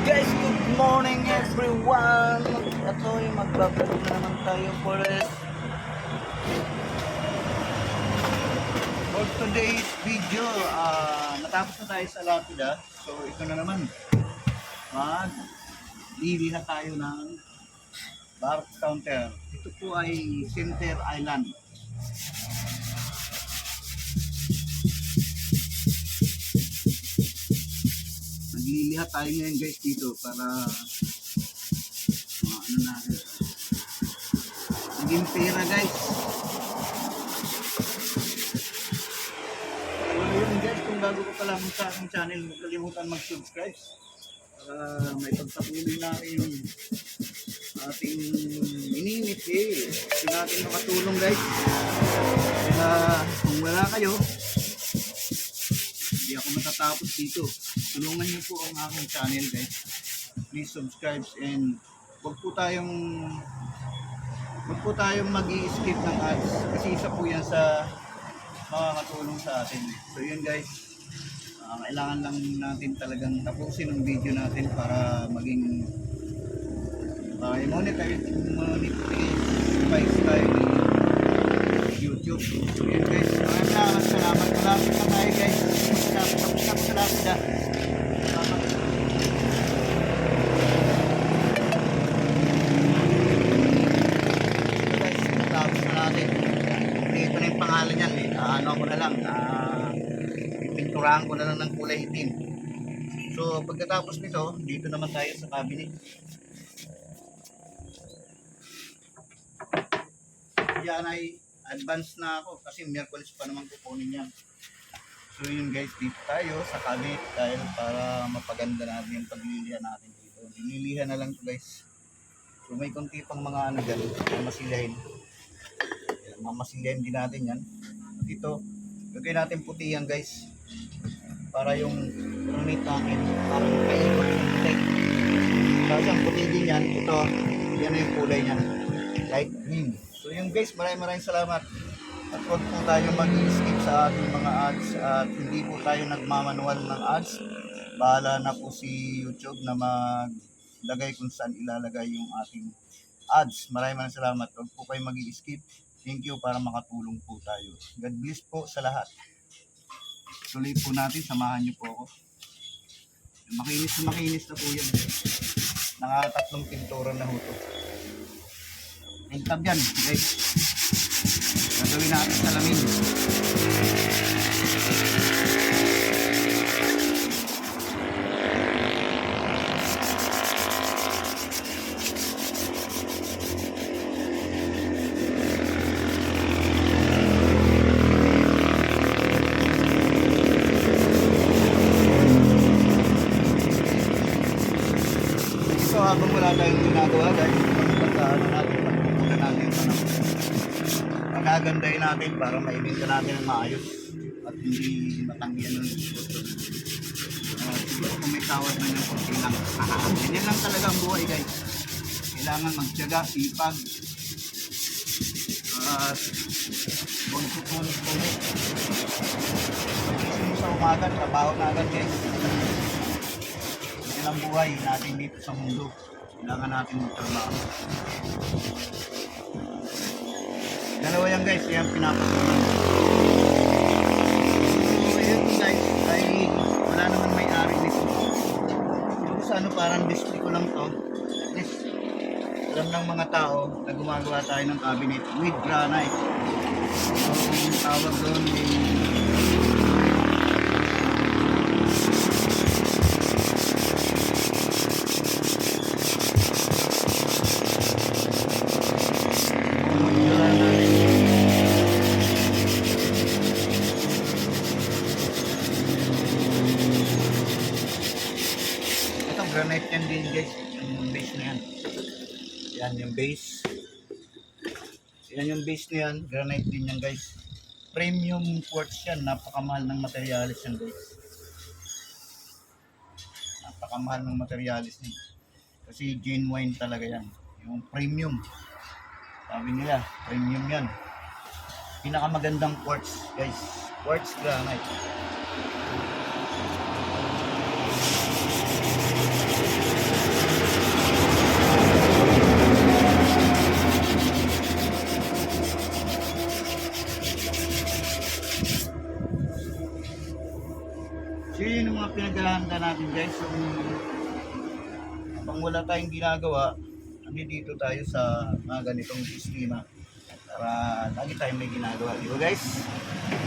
Guys, good morning everyone. Ito yung magbablog na naman tayo for today's video. Natapos na tayo sa Lapida. So ito na naman, maglili na tayo ng bar counter. Ito po ay Center Island. Naglilihat tayo ngayon guys dito para ano natin, naging pera guys. Ayun guys, kung bago ko pa lang sa aking channel, huwag kalimutan mag-subscribe para may pagpatuloy natin yung ating ininit gusto natin makatulong guys. Kaya kung wala kayo, hindi ako matatapos dito. Tulungan niyo po ang aking channel guys. Please subscribe and wag po tayong mag-i-skip ng ads kasi isa po yan sa makakatulong sa atin. So yun guys, kailangan lang natin talagang tapusin ang video natin para maging monetize tayo ni YouTube. So yun guys, maraming salamat. Malapit na tayo guys. Tapos na sila. Pangalan yan ano ko na lang, pipinturahan ko na lang ng kulay itim. So pagkatapos nito, dito naman tayo sa cabinet. Yan ay advance na ako kasi Miyerkules pa naman kukunin yan. So yun guys, dito tayo sa cabinet dahil para mapaganda natin yung paglilihan natin dito. Dinilihan na lang to guys. So may konti pang mga ano dyan, mamasilahin. Mamasilahin din natin yan. At ito, gagawin natin puti yan guys. Para yung unit natin, parang paikot yung puti. Tapos ang puti din yan, ito, yan na yung kulay niyan. Light green. So yung guys, maraming salamat. At huwag po tayo mag-skip sa ating mga ads. At hindi po tayo nagmamanual ng ads. Bahala na po si YouTube na maglagay kung saan ilalagay yung ating ads. Maraming salamat. Huwag po kayo mag-skip. Thank you para makatulong po tayo. God bless po sa lahat. Tuloy po natin, samahan niyo po ako. Makinis na po yan. Nakatatlong pintura na ho ito. Tab yan guys. Gagawin natin salamin. So habang wala tayong ginagawa guys, pagpupunan natin pagagandahin natin para maibinta natin ang maayos at hindi matanggihan ng gusto. Siguro kung may tawad na yung konti lang. Ganyan lang talaga ang buhay guys. Kailangan magtiyaga, sipag at huwag susunod. Pag-isip mo sa umaga, trabaho na agad guys. Ang buhay natin dito sa mundo, kailangan natin magtrabaho. Dalawa yan guys, yan pinapatunan. So yun guys, ay wala naman may-ari nito. Yung sa ano, parang display ko lang to. Yes, alam ng mga tao na gumagawa tayo ng cabinet with granite. So yung tawag doon granite yan din guys, yung base na yan. Yan yung base. Yan yung base na yan, granite din yan guys. Premium quartz yan, napakamahal ng materialis yan guys. Napakamahal ng materialis yan. Kasi genuine talaga yan. Yung premium. Sabi nila, premium yan. Pinakamagandang quartz guys. Quartz granite. guys, yung pang wala tayong ginagawa, dito tayo sa mga ganitong sistema para lagi tayong may ginagawa. Di ba guys?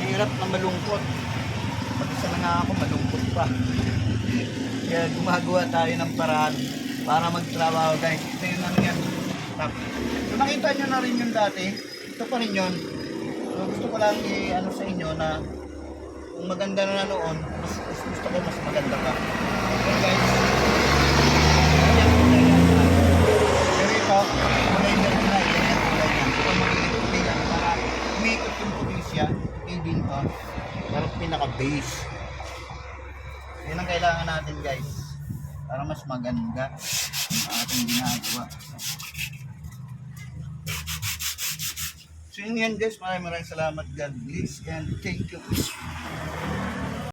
Mahirap na malungkot. Pag-isa na nga ako, malungkot pa. Kaya gumagawa tayo ng paraan para magtrabaho guys. Ito yun lang yan. So nakita nyo na rin yun dati. Ito pa rin yun. So gusto ko lang i-ano sa inyo na kung maganda na noon, mas gusto ko mas maganda ka. Okay guys. Pero ito, kulay na rin na. Yan kulay yan. Ito magiging puti yan. Para umikot yung puti siya. Hindi ko. Para pinaka-base. Yan ang kailangan natin guys. Para mas maganda ang ating ginagawa. So yun yan guys. Maraming salamat. God bless and thank you.